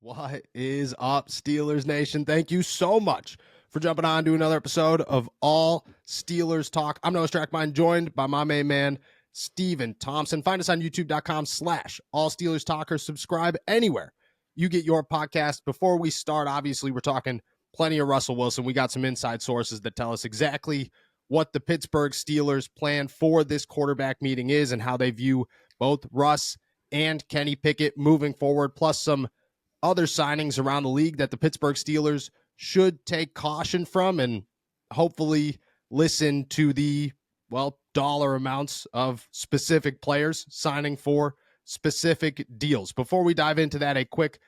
What is up, Steelers Nation? Thank you so much for jumping on to another episode of All Steelers Talk. I'm Noah Strackmine, joined by my main man, Steven Thompson. Find us on youtube.com/All Steelers Talk or subscribe anywhere you get your podcast. Before we start, obviously, we're talking plenty of Russell Wilson. We got some inside sources that tell us exactly what the Pittsburgh Steelers' plan for this quarterback meeting is and how they view both Russ and Kenny Pickett moving forward, plus some other signings around the league that the Pittsburgh Steelers should take caution from and hopefully listen to the, dollar amounts of specific players signing for specific deals. Before we dive into that, a quick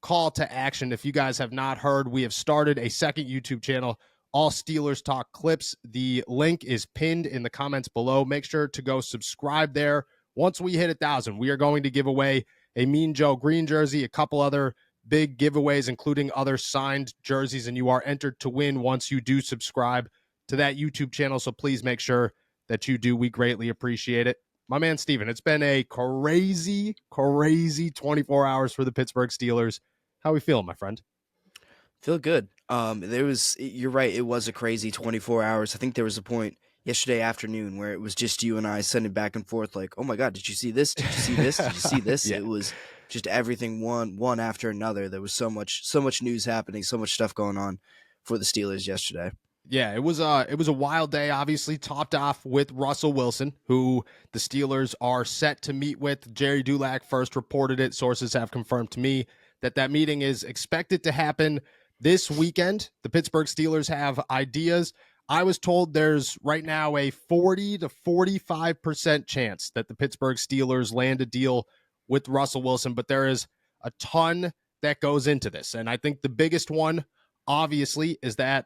call to action. If you guys have not heard, we have started a second YouTube channel, All Steelers Talk Clips. The link is pinned in the comments below. Make sure to go subscribe there. Once we hit 1,000, we are going to give away a Mean Joe green jersey, a couple other big giveaways, including other signed jerseys, and you are entered to win once you do subscribe to that YouTube channel. So please make sure that you do. We greatly appreciate it. My man, Steven, it's been a crazy 24 hours for the Pittsburgh Steelers. How we feeling, my friend? Feel good. You're right. It was a crazy 24 hours. I think there was a point yesterday afternoon where it was just you and I sending back and forth like, oh my God, did you see this? Did you see this? Did you see this? Yeah. It was just everything one after another. There was so much news happening, so much stuff going on for the Steelers yesterday. Yeah, it was a wild day, obviously topped off with Russell Wilson, who the Steelers are set to meet with. Jerry Dulac first reported it. Sources have confirmed to me that meeting is expected to happen this weekend. The Pittsburgh Steelers have ideas. I was told there's right now a 40 to 45% chance that the Pittsburgh Steelers land a deal with Russell Wilson, but there is a ton that goes into this. And I think the biggest one, obviously, is that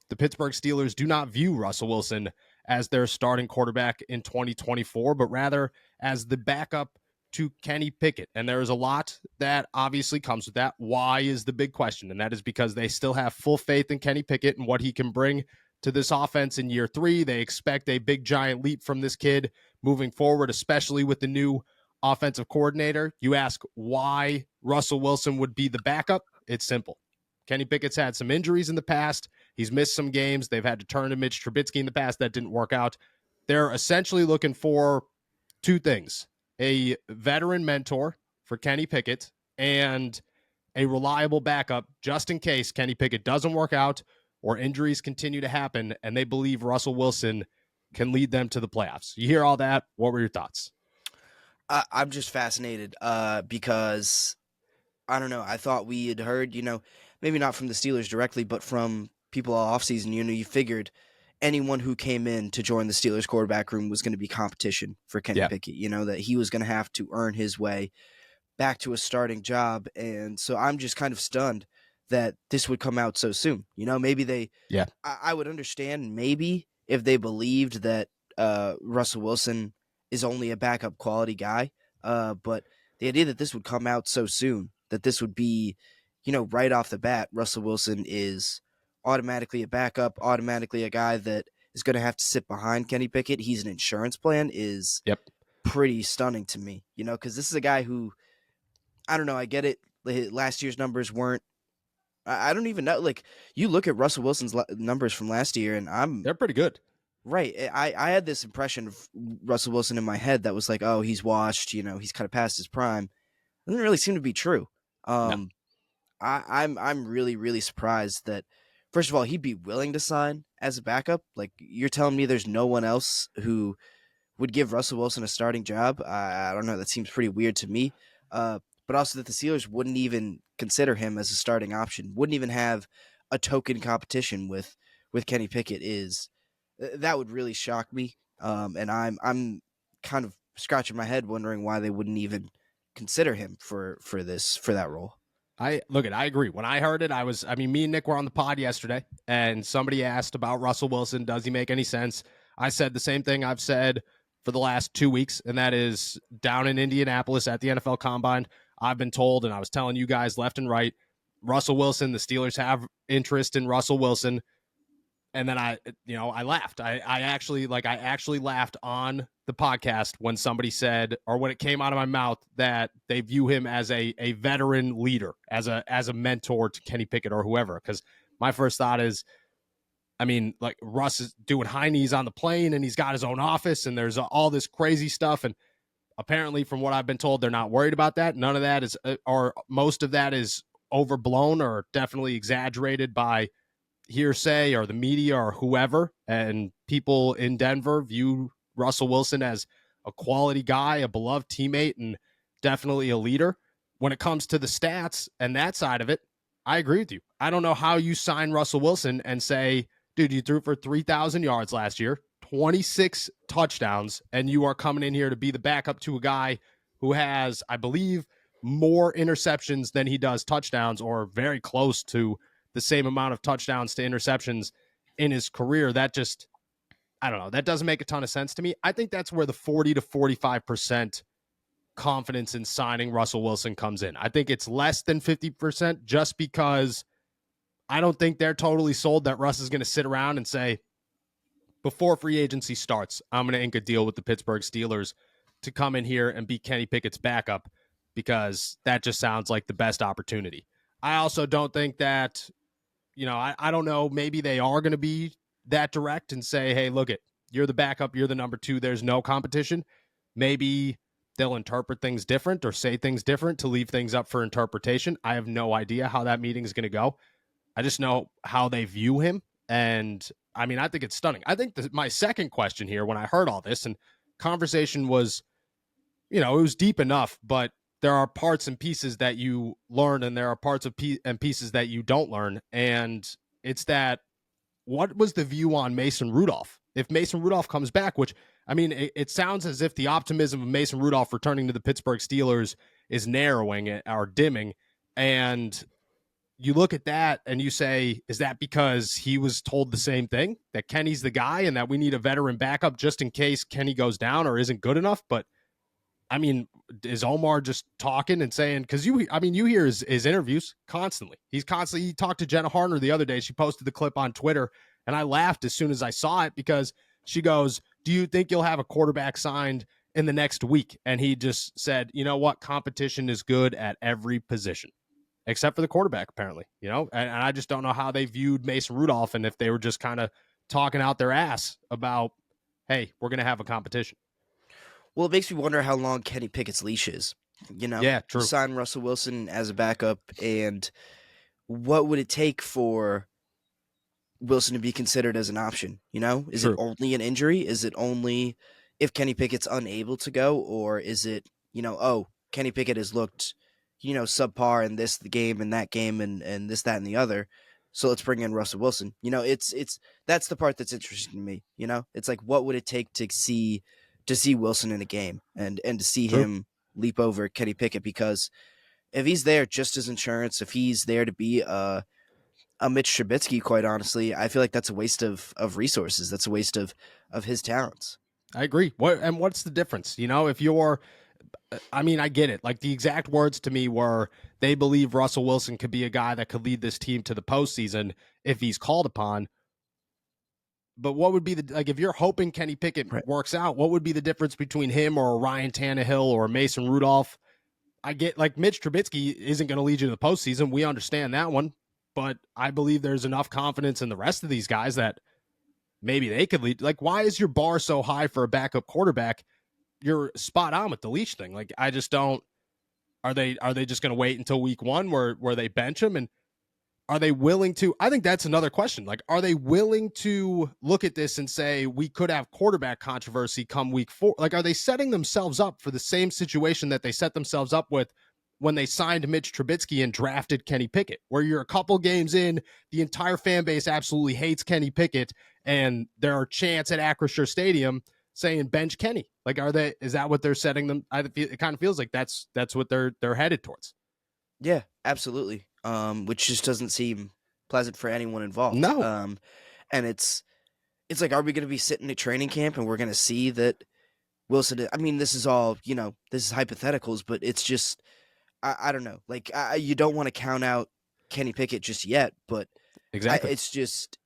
the Pittsburgh Steelers do not view Russell Wilson as their starting quarterback in 2024, but rather as the backup to Kenny Pickett. And there is a lot that obviously comes with that. Why is the big question? And that is because they still have full faith in Kenny Pickett and what he can bring to this offense in year 3. They expect a big giant leap from this kid moving forward, especially with the new offensive coordinator. You ask why Russell Wilson would be the backup. It's simple. Kenny Pickett's had some injuries in the past. He's missed some games. They've had to turn to Mitch Trubisky in the past. That didn't work out. They're essentially looking for two things: a veteran mentor for Kenny Pickett and a reliable backup just in case Kenny Pickett doesn't work out or injuries continue to happen, and they believe Russell Wilson can lead them to the playoffs. You hear all that. What were your thoughts? I'm just fascinated because, I don't know, I thought we had heard, maybe not from the Steelers directly, but from people all offseason, you figured anyone who came in to join the Steelers quarterback room was going to be competition for Kenny Pickett, that he was going to have to earn his way back to a starting job. And so I'm just kind of stunned that this would come out so soon. Maybe I would understand maybe if they believed that Russell Wilson is only a backup quality guy. But the idea that this would come out so soon, that this would be, right off the bat, Russell Wilson is automatically a backup, automatically a guy that is going to have to sit behind Kenny Pickett. He's an insurance plan is pretty stunning to me, because this is a guy who, I don't know, I get it. Last year's numbers weren't, I don't even know. Like, you look at Russell Wilson's numbers from last year, and they're pretty good. Right. I had this impression of Russell Wilson in my head that was like, oh, he's washed, he's kind of past his prime. It doesn't really seem to be true. No. I'm really, really surprised that, first of all, he'd be willing to sign as a backup. Like, you're telling me there's no one else who would give Russell Wilson a starting job? I don't know. That seems pretty weird to me. But also that the Steelers wouldn't even consider him as a starting option, wouldn't even have a token competition with Kenny Pickett that would really shock me. And I'm kind of scratching my head wondering why they wouldn't even consider him for that role. I agree. When I heard it, me and Nick were on the pod yesterday, and somebody asked about Russell Wilson. Does he make any sense? I said the same thing I've said for the last 2 weeks, and that is down in Indianapolis at the NFL Combine. I've been told, and I was telling you guys left and right, Russell Wilson, the Steelers have interest in Russell Wilson. And then I laughed. I actually laughed on the podcast when somebody said, or when it came out of my mouth, that they view him as a veteran leader, as a mentor to Kenny Pickett or whoever. Because my first thought is, I mean, like, Russ is doing high knees on the plane and he's got his own office and there's all this crazy stuff. And apparently, from what I've been told, they're not worried about that. None of that is, or most of that is overblown or definitely exaggerated by hearsay or the media or whoever. And people in Denver view Russell Wilson as a quality guy, a beloved teammate, and definitely a leader. When it comes to the stats and that side of it, I agree with you. I don't know how you sign Russell Wilson and say, dude, you threw for 3,000 yards last year, 26 touchdowns, and you are coming in here to be the backup to a guy who has, I believe, more interceptions than he does touchdowns, or very close to the same amount of touchdowns to interceptions in his career. That just, I don't know. That doesn't make a ton of sense to me. I think that's where the 40 to 45% confidence in signing Russell Wilson comes in. I think it's less than 50%, just because I don't think they're totally sold that Russ is going to sit around and say, before free agency starts, I'm going to ink a deal with the Pittsburgh Steelers to come in here and be Kenny Pickett's backup, because that just sounds like the best opportunity. I also don't think that, I don't know, maybe they are going to be that direct and say, hey, look it, you're the backup, you're the number two, there's no competition. Maybe they'll interpret things different or say things different to leave things up for interpretation. I have no idea how that meeting is going to go. I just know how they view him. And I mean, I think it's stunning. I think my second question here, when I heard all this, and conversation was, it was deep enough, but there are parts and pieces that you learn, and there are parts and pieces that you don't learn. And it's that, what was the view on Mason Rudolph? If Mason Rudolph comes back, which, I mean, it sounds as if the optimism of Mason Rudolph returning to the Pittsburgh Steelers is narrowing or dimming. And you look at that and you say, is that because he was told the same thing, that Kenny's the guy and that we need a veteran backup just in case Kenny goes down or isn't good enough? But I mean, is Omar just talking and saying, because you hear his interviews constantly. He talked to Jenna Harner the other day. She posted the clip on Twitter, and I laughed as soon as I saw it, because she goes, do you think you'll have a quarterback signed in the next week? And he just said, you know what? Competition is good at every position, except for the quarterback, apparently, and I just don't know how they viewed Mason Rudolph, and if they were just kind of talking out their ass about, hey, we're going to have a competition. Well, it makes me wonder how long Kenny Pickett's leash is. Yeah, true. Sign Russell Wilson as a backup, and what would it take for Wilson to be considered as an option? Is True. it only an injury? Is it only if Kenny Pickett's unable to go, or is it, Kenny Pickett has looked, subpar in this game and that game and this, that, and the other. So let's bring in Russell Wilson. It's that's the part that's interesting to me. It's like, what would it take to see Wilson in a game and to see True. him leap over Kenny Pickett? Because if he's there just as insurance, if he's there to be a Mitch Trubisky, quite honestly, I feel like that's a waste of resources. That's a waste of his talents. I agree. What's the difference? If you're, I mean, I get it. Like, the exact words to me were, they believe Russell Wilson could be a guy that could lead this team to the postseason if he's called upon. But what would be if you're hoping Kenny Pickett works out, what would be the difference between him or a Ryan Tannehill or Mason Rudolph? I get, like, Mitch Trubisky isn't going to lead you to the postseason. We understand that one. But I believe there's enough confidence in the rest of these guys that maybe they could lead. Like, why is your bar so high for a backup quarterback? You're spot on with the leash thing. Like, I just don't. Are they just going to wait until week one where they bench him? And are they willing to? I think that's another question. Like, are they willing to look at this and say, we could have quarterback controversy come week 4? Like, are they setting themselves up for the same situation that they set themselves up with when they signed Mitch Trubisky and drafted Kenny Pickett, where you're a couple games in, the entire fan base absolutely hates Kenny Pickett, and there are chants at Acrisure Stadium saying bench Kenny? Like, is that what they're setting them? It kind of feels like that's what they're headed towards. Yeah, absolutely. Which just doesn't seem pleasant for anyone involved. No. And it's like, are we going to be sitting at training camp and we're going to see that Wilson? I mean, this is all, this is hypotheticals, but it's just, I don't know. Like, you don't want to count out Kenny Pickett just yet, but Exactly. it's just,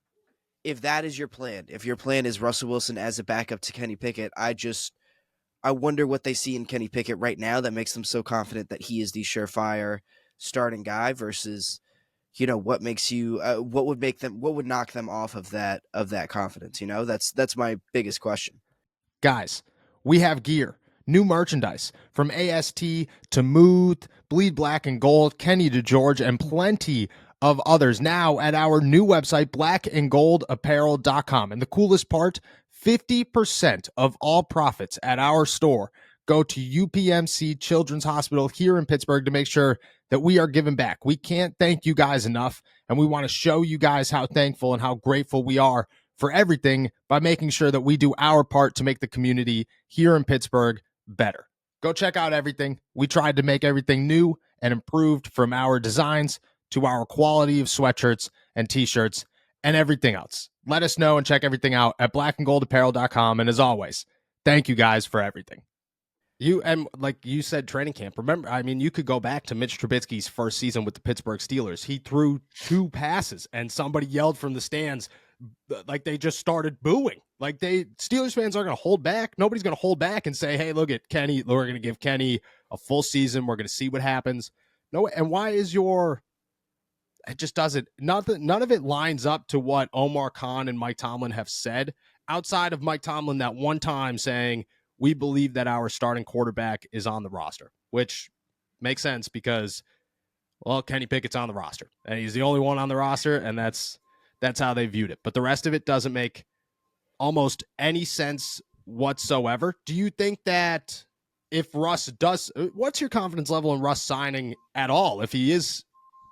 if that is your plan, if your plan is Russell Wilson as a backup to Kenny Pickett, I wonder what they see in Kenny Pickett right now that makes them so confident that he is the surefire starting guy versus, what makes you what would knock them off of that confidence. That's my biggest question. Guys, we have gear, new merchandise from AST to Mooth, Bleed Black and Gold, Kenny to George, and plenty of others now at our new website, blackandgoldapparel.com. And the coolest part, 50% of all profits at our store go to UPMC Children's Hospital here in Pittsburgh to make sure that we are giving back. We can't thank you guys enough, and we want to show you guys how thankful and how grateful we are for everything by making sure that we do our part to make the community here in Pittsburgh better. Go check out everything. We tried to make everything new and improved, from our designs to our quality of sweatshirts and t-shirts and everything else. Let us know and check everything out at blackandgoldapparel.com. And as always, thank you guys for everything. And like you said, training camp. Remember, I mean, you could go back to Mitch Trubisky's first season with the Pittsburgh Steelers. He threw 2 passes and somebody yelled from the stands, like they just started booing. Like Steelers fans aren't going to hold back. Nobody's going to hold back and say, hey, look at Kenny. We're going to give Kenny a full season. We're going to see what happens. No. And why is it just doesn't, none of it lines up to what Omar Khan and Mike Tomlin have said, outside of Mike Tomlin that one time saying, we believe that our starting quarterback is on the roster, which makes sense because, well, Kenny Pickett's on the roster and he's the only one on the roster, and that's how they viewed it. But the rest of it doesn't make almost any sense whatsoever. Do you think that if Russ does, what's your confidence level in Russ signing at all if he is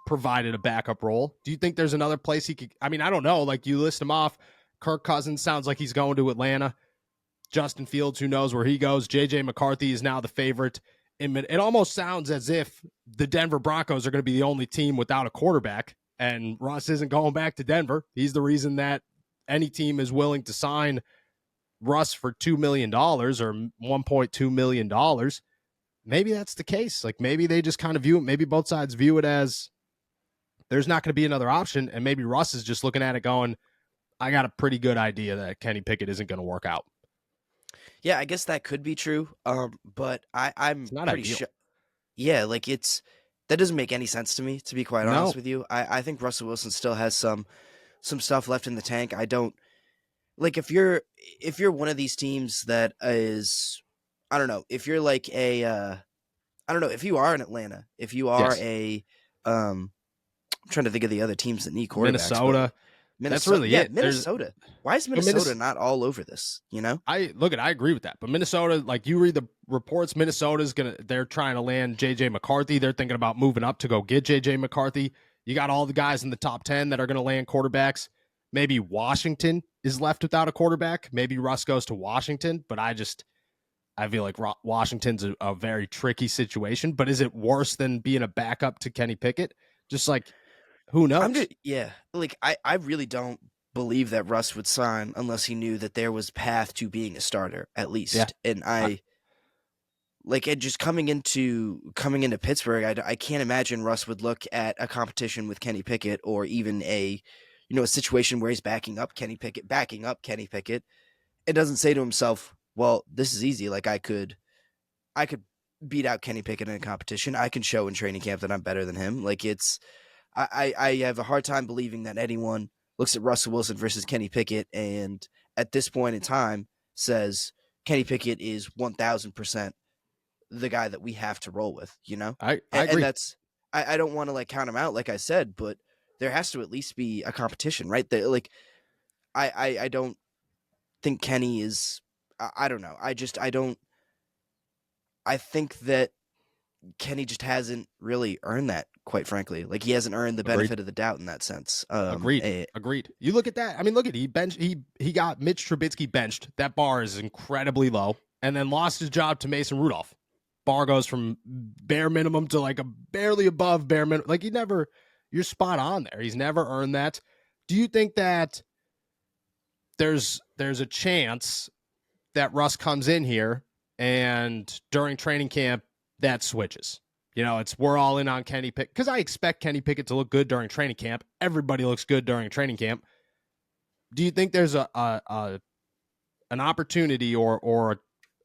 provided a backup role? Do you think there's another place he could? I mean, I don't know. Like, you list him off. Kirk Cousins sounds like he's going to Atlanta. Justin Fields, who knows where he goes. JJ McCarthy is now the favorite. It almost sounds as if the Denver Broncos are going to be the only team without a quarterback, and Russ isn't going back to Denver. He's the reason that any team is willing to sign Russ for $2 million or $1.2 million. Maybe that's the case. Like, maybe they just kind of view it. Maybe both sides view it as there's not going to be another option, and maybe Russ is just looking at it going, I got a pretty good idea that Kenny Pickett isn't going to work out. Yeah, I guess that could be true. But I'm It's not pretty ideal. sure. Yeah, like that doesn't make any sense to me, to be quite honest No. with you. I think Russell Wilson still has some stuff left in the tank. I don't like if you're one of these teams that is, I don't know, if you're like I don't know, if you are in Atlanta, if you are Yes. I'm trying to think of the other teams that need quarterbacks. Minnesota. That's really yeah, it. Minnesota. Why is Minnesota not all over this? I agree with that. But Minnesota, like, you read the reports, they're trying to land JJ McCarthy. They're thinking about moving up to go get JJ McCarthy. You got all the guys in the top 10 that are going to land quarterbacks. Maybe Washington is left without a quarterback. Maybe Russ goes to Washington, but I feel like Washington's a very tricky situation. But is it worse than being a backup to Kenny Pickett? Just like, who knows? Like I really don't believe that Russ would sign unless he knew that there was path to being a starter at least. Yeah. And and just coming into Pittsburgh, I can't imagine Russ would look at a competition with Kenny Pickett or even a situation where he's backing up Kenny Pickett. It doesn't say to himself, well, this is easy. Like I could beat out Kenny Pickett in a competition. I can show in training camp that I'm better than him. Like I have a hard time believing that anyone looks at Russell Wilson versus Kenny Pickett and at this point in time says Kenny Pickett is 1,000% the guy that we have to roll with, I agree. And that's, I don't want to like count him out, like I said, but there has to at least be a competition, right? Like, I don't think Kenny is, I don't know. I think that Kenny just hasn't really earned that, quite frankly. Like, he hasn't earned the benefit of the doubt in that sense. Agreed. You look at that. I mean, look at he got Mitch Trubisky benched. That bar is incredibly low, and then lost his job to Mason Rudolph. Bar goes from bare minimum to like a barely above bare minimum. Like, you're spot on there. He's never earned that. Do you think that there's a chance that Russ comes in here and during training camp that switches? We're all in on Kenny Pickett because I expect Kenny Pickett to look good during training camp. Everybody looks good during training camp. do you think there's an opportunity or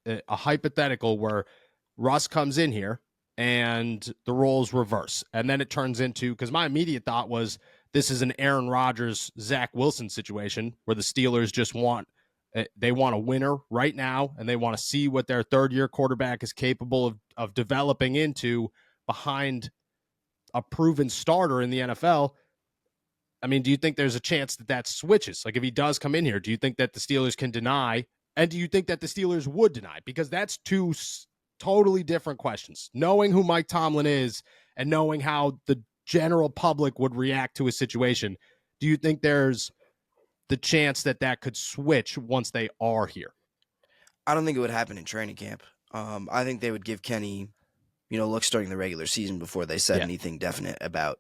a hypothetical where Russ comes in here and the roles reverse, and then it turns into, because my immediate thought was this is an Aaron Rodgers, Zach Wilson situation where the Steelers just want they want a winner right now, and they want to see what their third-year quarterback is capable of developing into behind a proven starter in the NFL. I mean, do you think there's a chance that that switches? Like, if he does come in here, do you think that the Steelers can deny? And do you think that the Steelers would deny? Because that's two totally different questions. Knowing who Mike Tomlin is and knowing how the general public would react to a situation, do you think there's the chance that that could switch once they are here? I don't think it would happen in training camp. I think they would give Kenny, looks during the regular season before they said Yeah. anything definite about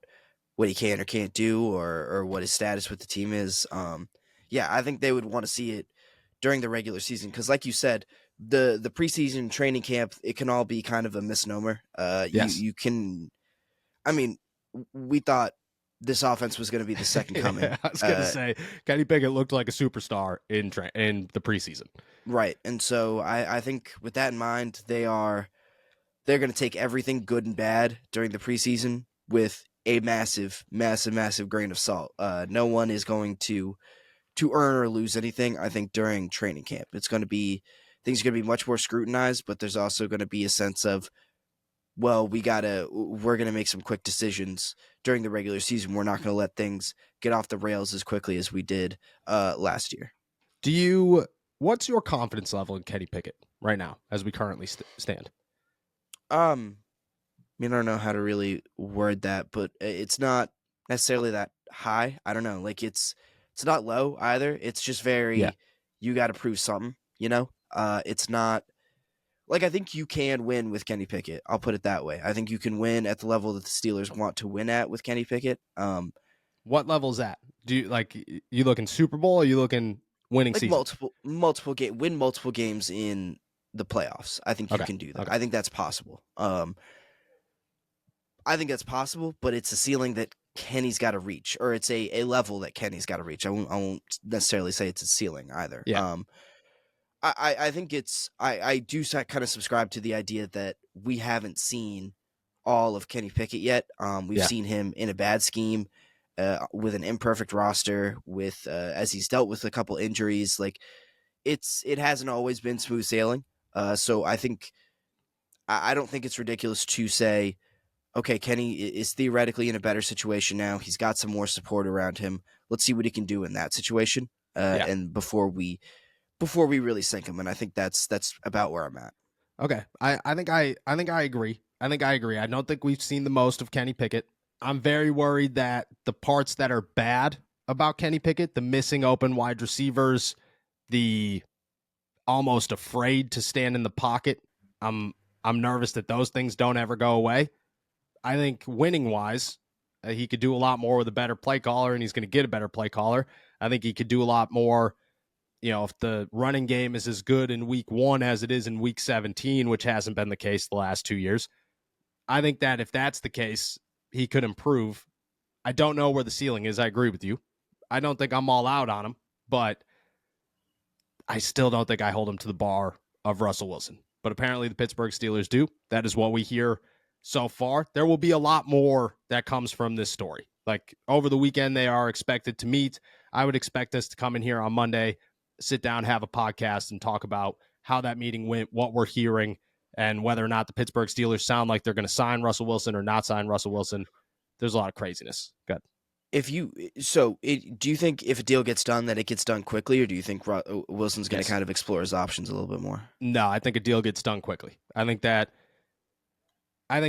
what he can or can't do or what his status with the team is. Yeah, I think they would want to see it during the regular season because, like you said, the preseason training camp, it can all be kind of a misnomer. Yes. You can, I mean, we thought this offense was going to be the second coming. Yeah, I was going to say, Kenny Pickett looked like a superstar in the preseason. Right, and so I think with that in mind, they're going to take everything good and bad during the preseason with a massive, massive, massive grain of salt. No one is going to earn or lose anything. I think during training camp, things are going to be much more scrutinized, but there's also going to be a sense of, well, we're going to make some quick decisions during the regular season. We're not going to let things get off the rails as quickly as we did last year. What's your confidence level in Kenny Pickett right now as we currently stand? I don't know how to really word that, but it's not necessarily that high. I don't know. Like it's not low either. It's just very, you got to prove something, it's not like, I think you can win with Kenny Pickett. I'll put it that way. I think you can win at the level that the Steelers want to win at with Kenny Pickett. What level is that? Do you looking Super Bowl or you looking winning like season? win multiple games in the playoffs. I think you can do that. Okay. I think that's possible. I think that's possible, but it's a ceiling that Kenny's got to reach, or it's a level that Kenny's got to reach. I won't necessarily say it's a ceiling either. Yeah. I think I do kind of subscribe to the idea that we haven't seen all of Kenny Pickett yet. We've seen him in a bad scheme, with an imperfect roster, with as he's dealt with a couple injuries. Like it hasn't always been smooth sailing. So I think I don't think it's ridiculous to say, okay, Kenny is theoretically in a better situation now. He's got some more support around him. Let's see what he can do in that situation. And before we really sink him. And I think that's about where I'm at. Okay. I think I agree. I don't think we've seen the most of Kenny Pickett. I'm very worried that the parts that are bad about Kenny Pickett, the missing open wide receivers, the almost afraid to stand in the pocket, I'm nervous that those things don't ever go away. I think winning wise, he could do a lot more with a better play caller, and he's going to get a better play caller. I think he could do a lot more. If the running game is as good in week 1 as it is in week 17, which hasn't been the case the last 2 years, I think that if that's the case, he could improve. I don't know where the ceiling is. I agree with you. I don't think I'm all out on him, but I still don't think I hold him to the bar of Russell Wilson. But apparently the Pittsburgh Steelers do. That is what we hear so far. There will be a lot more that comes from this story. Like over the weekend, they are expected to meet. I would expect us to come in here on Monday, sit down, have a podcast, and talk about how that meeting went, what we're hearing, and whether or not the Pittsburgh Steelers sound like they're going to sign Russell Wilson or not sign Russell Wilson. There's a lot of craziness. Good. Do you think if a deal gets done that it gets done quickly, or do you think Wilson's going to kind of explore his options a little bit more? No, I think a deal gets done quickly. I think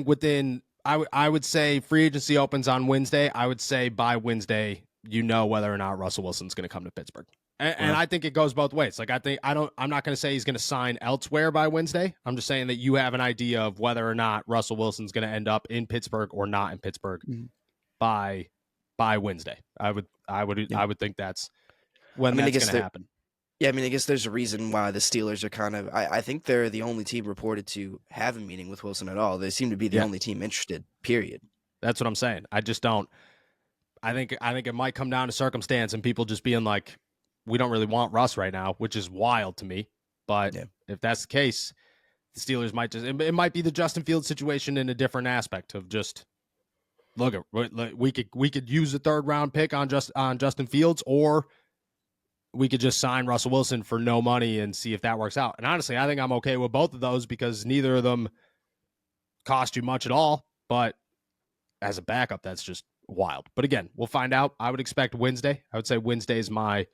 within, I would say free agency opens on Wednesday. I would say by Wednesday, whether or not Russell Wilson's going to come to Pittsburgh. And I think it goes both ways. Like, I'm not going to say he's going to sign elsewhere by Wednesday. I'm just saying that you have an idea of whether or not Russell Wilson's going to end up in Pittsburgh or not in Pittsburgh by Wednesday. I would think that's when that's going to happen. Yeah, I guess there's a reason why the Steelers are kind of, I think they're the only team reported to have a meeting with Wilson at all. They seem to be the only team interested, period. That's what I'm saying. I just don't. I think it might come down to circumstance and people just being like, we don't really want Russ right now, which is wild to me. But Yeah. if that's the case, the Steelers might it might be the Justin Fields situation in a different aspect of just look, we could use a third round pick on Justin Fields, or we could just sign Russell Wilson for no money and see if that works out. And honestly, I think I'm okay with both of those because neither of them cost you much at all. But as a backup, that's just wild. But again, we'll find out. I would expect Wednesday. I would say Wednesday is my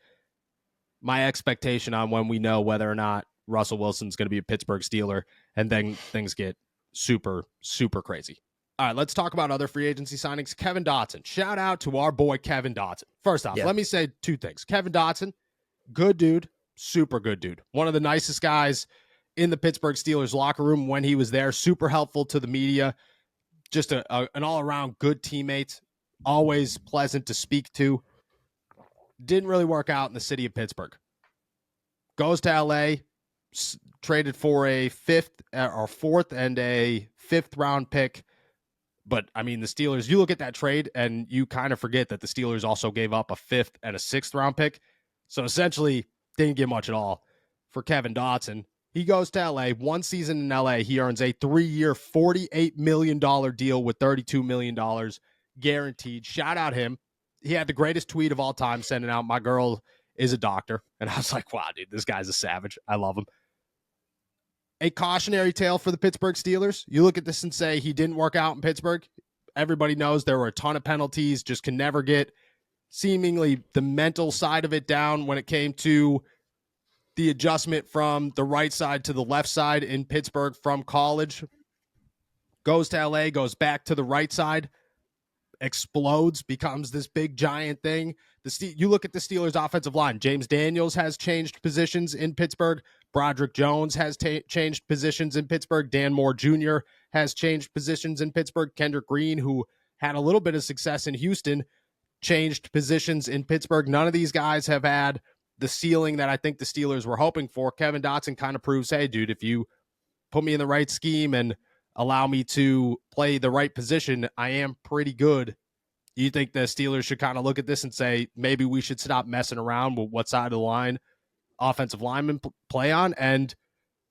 expectation on when we know whether or not Russell Wilson's going to be a Pittsburgh Steeler, and then things get super, super crazy. All right, let's talk about other free agency signings. Kevin Dotson. Shout out to our boy Kevin Dotson. First off, let me say two things. Kevin Dotson, good dude, super good dude. One of the nicest guys in the Pittsburgh Steelers locker room when he was there. Super helpful to the media. Just an all-around good teammate. Always pleasant to speak to. Didn't really work out in the city of Pittsburgh. Goes to LA, traded for a fourth and a fifth round pick. But I mean, the Steelers, you look at that trade and you kind of forget that the Steelers also gave up a fifth and a sixth round pick. So essentially didn't get much at all for Kevin Dotson. He goes to LA, one season in LA. He earns a 3-year, $48 million deal with $32 million guaranteed. Shout out him. He had the greatest tweet of all time, sending out, "My girl is a doctor." And I was like, wow, dude, this guy's a savage. I love him. A cautionary tale for the Pittsburgh Steelers. You look at this and say he didn't work out in Pittsburgh. Everybody knows there were a ton of penalties, just can never get seemingly the mental side of it down when it came to the adjustment from the right side to the left side in Pittsburgh from college. Goes to LA, goes back to the right side, explodes, becomes this big giant thing. You look at the Steelers' offensive line. James Daniels has changed positions in Pittsburgh. Broderick Jones has changed positions in Pittsburgh. Dan Moore Jr. has changed positions in Pittsburgh. Kendrick Green, who had a little bit of success in Houston, changed positions in Pittsburgh. None of these guys have had the ceiling that I think the Steelers were hoping for. Kevin Dotson kind of proves, hey, dude, if you put me in the right scheme and allow me to play the right position, I am pretty good. You think the Steelers should kind of look at this and say, maybe we should stop messing around with what side of the line offensive linemen play on? And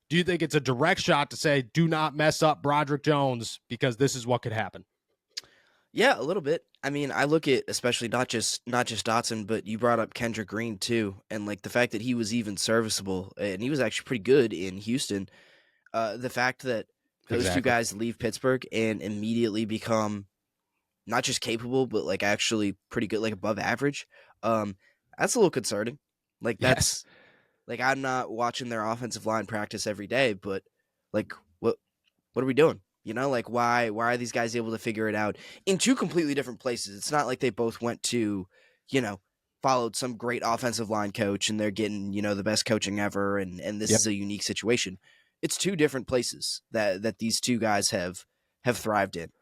do you think it's a direct shot to say, do not mess up Broderick Jones because this is what could happen? Yeah, a little bit. I mean, I look at especially not just Dotson, but you brought up Kendrick Green too, and like the fact that he was even serviceable and he was actually pretty good in Houston. The fact that those two guys leave Pittsburgh and immediately become not just capable, but like actually pretty good, like above average. That's a little concerning. Like that's like I'm not watching their offensive line practice every day, but like what are we doing? You know, like why are these guys able to figure it out in two completely different places? It's not like they both went to, followed some great offensive line coach and they're getting, the best coaching ever and this is a unique situation. It's two different places that these two guys have thrived in.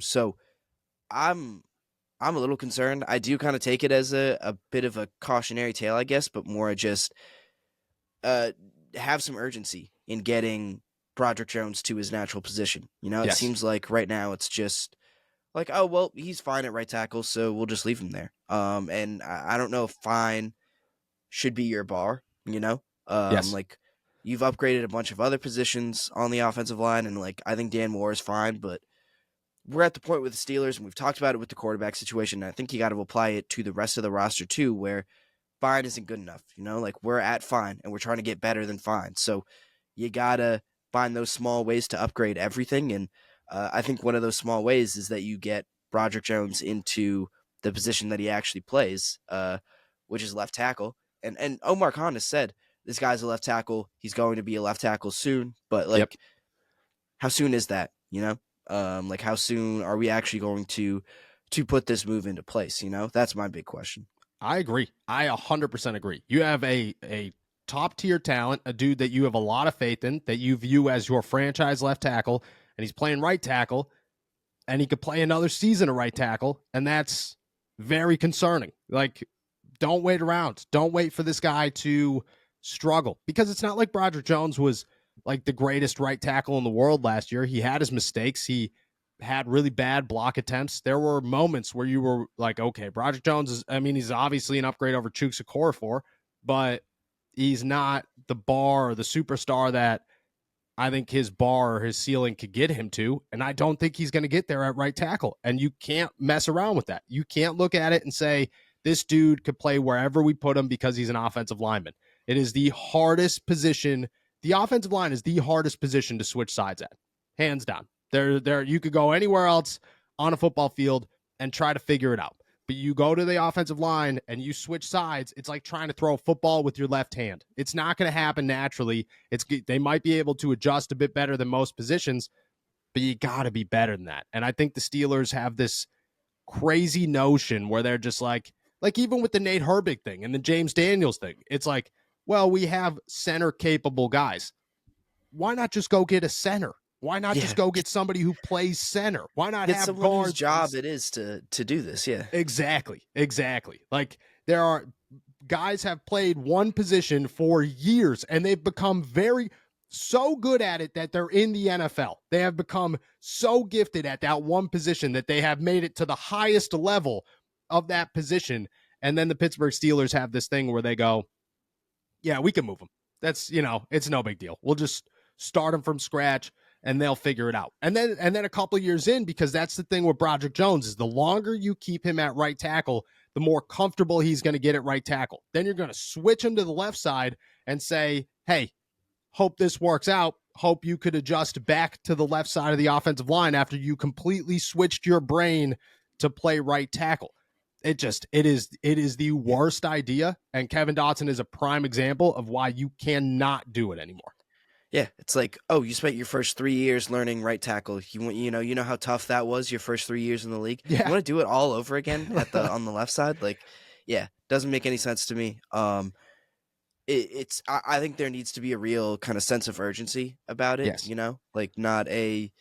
So I'm a little concerned. I do kind of take it as a bit of a cautionary tale, I guess, but more just have some urgency in getting Broderick Jones to his natural position. It seems like right now it's just like, oh, well, he's fine at right tackle, so we'll just leave him there. And I don't know if fine should be your bar, like you've upgraded a bunch of other positions on the offensive line, and like I think Dan Moore is fine, but we're at the point with the Steelers, and we've talked about it with the quarterback situation. And I think you got to apply it to the rest of the roster too, where fine isn't good enough. Like we're at fine, and we're trying to get better than fine. So you gotta find those small ways to upgrade everything. And I think one of those small ways is that you get Broderick Jones into the position that he actually plays, which is left tackle. And Omar Khan has said this guy's a left tackle. He's going to be a left tackle soon, but like, how soon is that? Like how soon are we actually going to put this move into place? That's my big question. I agree. I 100% agree. You have a top tier talent, a dude that you have a lot of faith in, that you view as your franchise left tackle, and he's playing right tackle, and he could play another season of right tackle, and that's very concerning. Like, don't wait around. Don't wait for this guy to struggle, because it's not like Broderick Jones was like the greatest right tackle in the world last year. He had his mistakes. He had really bad block attempts. There were moments where you were like, okay, Broderick Jones he's obviously an upgrade over Chuks Okorafor, but he's not the bar or the superstar that I think his bar or his ceiling could get him to. And I don't think he's going to get there at right tackle. And you can't mess around with that. You can't look at it and say, this dude could play wherever we put him because he's an offensive lineman. It is the hardest position. The offensive line is the hardest position to switch sides at, hands down. There, you could go anywhere else on a football field and try to figure it out. But you go to the offensive line and you switch sides, it's like trying to throw a football with your left hand. It's not going to happen naturally. They might be able to adjust a bit better than most positions, but you got to be better than that. And I think the Steelers have this crazy notion where they're just like even with the Nate Herbig thing and the James Daniels thing, it's like, well, we have center capable guys. Why not just go get a center? Why not just go get somebody who plays center? Why not get have someone guards? whose job it is to do this? Yeah, exactly. Like there are guys have played one position for years and they've become so good at it that they're in the NFL. They have become so gifted at that one position that they have made it to the highest level of that position. And then the Pittsburgh Steelers have this thing where they go, yeah, we can move them. That's, it's no big deal. We'll just start them from scratch and they'll figure it out. And then a couple of years in, because that's the thing with Broderick Jones, is the longer you keep him at right tackle, the more comfortable he's going to get at right tackle. Then you're going to switch him to the left side and say, hey, hope this works out. Hope you could adjust back to the left side of the offensive line after you completely switched your brain to play right tackle. It is the worst idea. And Kevin Dotson is a prime example of why you cannot do it anymore. Yeah, it's like, oh, you spent your first 3 years learning right tackle. You know how tough that was your first 3 years in the league. Yeah. You want to do it all over again on the left side? Like, yeah, doesn't make any sense to me. I think there needs to be a real kind of sense of urgency about it. Yes. Like not a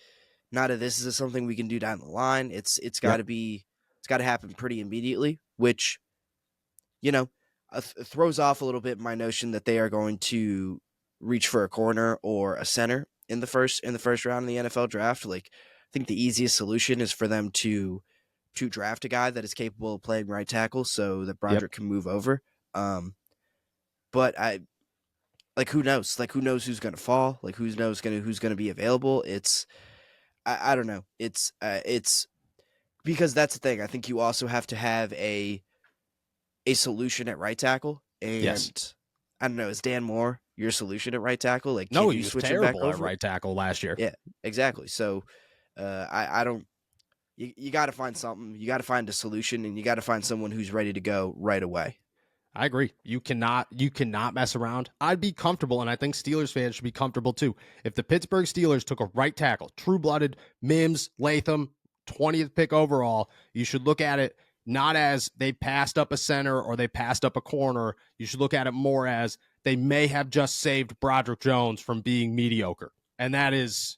this is something we can do down the line. It's got to happen pretty immediately, which throws off a little bit my notion that they are going to reach for a corner or a center in the first round of the NFL draft. Like, I think the easiest solution is for them to draft a guy that is capable of playing right tackle so that Broderick can move over. But who knows? Like, who knows who's going to fall? Like, who's going to be available? I don't know. It's because that's the thing. I think you also have to have a solution at right tackle. And I don't know, is Dan Moore your solution at right tackle? Like, no, he was switch terrible him back over at right tackle last year. Yeah, exactly. So I don't. You got to find something. You got to find a solution, and you got to find someone who's ready to go right away. I agree. You cannot mess around. I'd be comfortable, and I think Steelers fans should be comfortable too. If the Pittsburgh Steelers took a right tackle, true-blooded, Mims, Latham, 20th pick overall, you should look at it not as they passed up a center or they passed up a corner. You should look at it more as they may have just saved Broderick Jones from being mediocre. And that's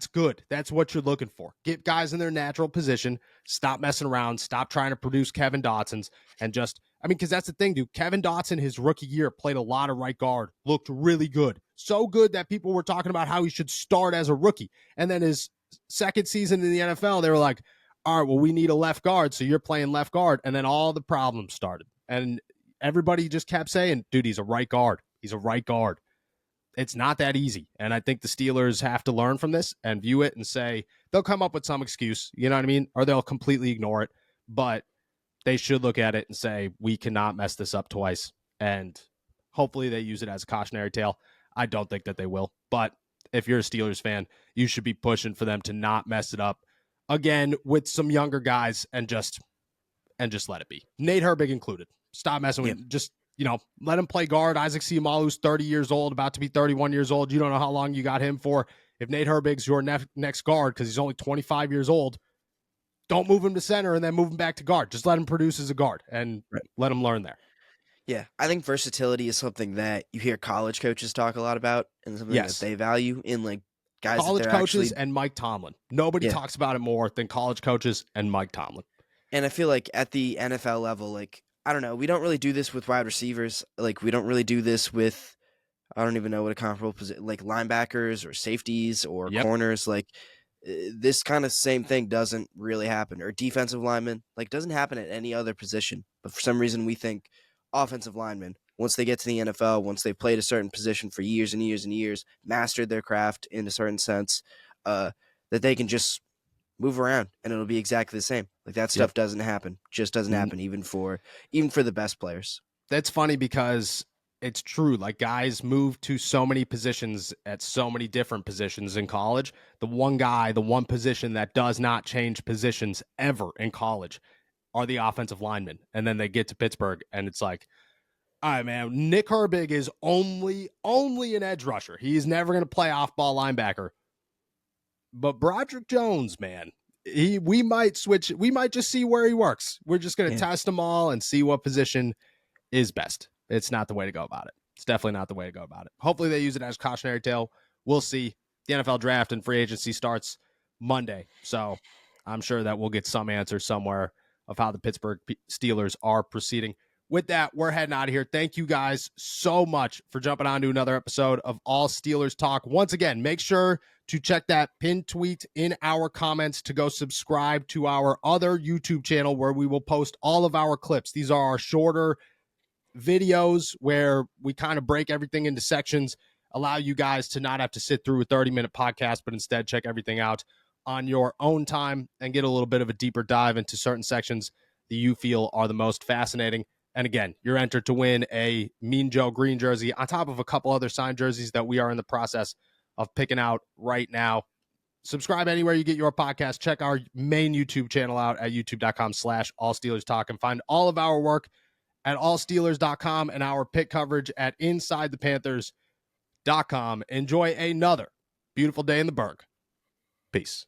good. That's what you're looking for. Get guys in their natural position. Stop messing around. Stop trying to produce Kevin Dotsons. And because that's the thing, dude. Kevin Dotson, his rookie year, played a lot of right guard. Looked really good. So good that people were talking about how he should start as a rookie. And then his second season in the NFL, they were like, all right, well, we need a left guard, so you're playing left guard. And then all the problems started. And everybody just kept saying, dude, he's a right guard. He's a right guard. It's not that easy. And I think the Steelers have to learn from this and view it and say, they'll come up with some excuse, you know what I mean? Or they'll completely ignore it. But they should look at it and say, we cannot mess this up twice. And hopefully they use it as a cautionary tale. I don't think that they will. But if you're a Steelers fan, you should be pushing for them to not mess it up again with some younger guys and just let it be. Nate Herbig included. Stop messing with just let him play guard. Isaac Seumalo's 30 years old, about to be 31 years old. You don't know how long you got him for. If Nate Herbig's your next guard because he's only 25 years old, don't move him to center and then move him back to guard. Just let him produce as a guard and let him learn there. Yeah, I think versatility is something that you hear college coaches talk a lot about and something that they value in like guys. College that coaches and Mike Tomlin. Nobody talks about it more than college coaches and Mike Tomlin. And I feel like at the NFL level, like, I don't know, we don't really do this with wide receivers. Like, we don't really do this with, I don't even know what a comparable position, like linebackers or safeties or corners. Like, this kind of same thing doesn't really happen. Or defensive linemen, like, doesn't happen at any other position. But for some reason, we think, offensive linemen, once they get to the NFL, once they've played a certain position for years and years and years, mastered their craft in a certain sense, that they can just move around and it'll be exactly the same. Like that Yep. stuff doesn't happen. Just doesn't happen even for the best players. That's funny because it's true. Like guys move to so many positions at so many different positions in college. The one position that does not change positions ever in college are the offensive linemen. And then they get to Pittsburgh and it's like, all right, man, Nick Herbig is only an edge rusher. He's never going to play off ball linebacker. But Broderick Jones, man, we might switch. We might just see where he works. We're just going to test them all and see what position is best. It's not the way to go about it. It's definitely not the way to go about it. Hopefully they use it as cautionary tale. We'll see. The NFL draft and free agency starts Monday. So I'm sure that we'll get some answer somewhere of how the Pittsburgh Steelers are proceeding. With that, we're heading out of here. Thank you guys so much for jumping on to another episode of All Steelers Talk. Once again, make sure to check that pinned tweet in our comments to go subscribe to our other YouTube channel where we will post all of our clips. These are our shorter videos where we kind of break everything into sections, allow you guys to not have to sit through a 30-minute podcast, but instead check everything out on your own time and get a little bit of a deeper dive into certain sections that you feel are the most fascinating. And again, you're entered to win a Mean Joe Green jersey on top of a couple other signed jerseys that we are in the process of picking out right now. Subscribe anywhere you get your podcast. Check our main YouTube channel out at youtube.com/allsteelerstalk and find all of our work at allsteelers.com and our pick coverage at insidethepanthers.com. Enjoy another beautiful day in the Berg. Peace.